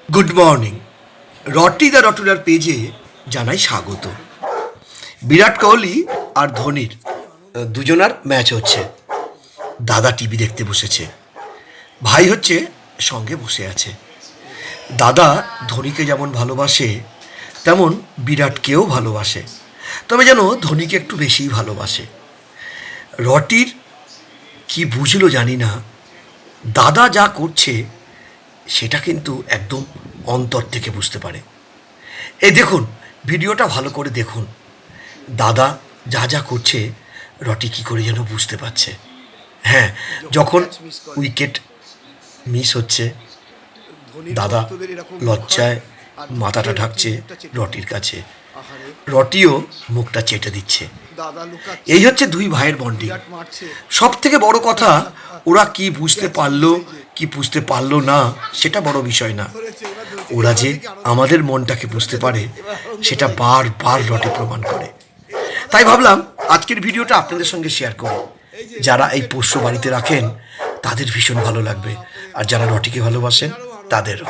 Good morning. রটি the রটুলার পেজে জানাই স্বাগত। বিরাট কোহলি আর ধোনির দুজনার ম্যাচ হচ্ছে। দাদা টিভি দেখতে বসেছে, ভাই হচ্ছে সঙ্গে বসে আছে। দাদা ধোনিকে যেমন ভালোবাসে তেমন বিরাটকেও ভালোবাসে, তবে যেন ধোনিকে একটু বেশিই ভালোবাসে। রটির কি বুঝলো জানি না, দাদা যা করছে সেটা কিন্তু একদম অন্তর থেকে বুঝতে পারে। এই দেখুন, ভিডিওটা ভালো করে দেখুন। দাদা যা যা করছে রটি কী করে যেন বুঝতে পারছে। হ্যাঁ, যখন উইকেট মিস হচ্ছে দাদা লজ্জায় মাথাটা ঢাকছে রটির কাছে, রটিও মুখটা চেটে দিচ্ছে। এই হচ্ছে দুই ভাইয়ের বন্ডিং। সব থেকে বড় কথা, ওরা কি বুঝতে পারলো কি বুঝতে পারলো না সেটা বড় বিষয় না, ওরা যে আমাদের মনটাকে বুঝতে পারে সেটা বারবার রটি প্রমাণ করে। তাই ভাবলাম আজকের ভিডিওটা আপনাদের সঙ্গে শেয়ার করি। যারা এই পোষ্য বাড়িতে রাখেন তাদের ভীষণ ভালো লাগবে, আর যারা রটিকে ভালোবাসেন তাদেরও।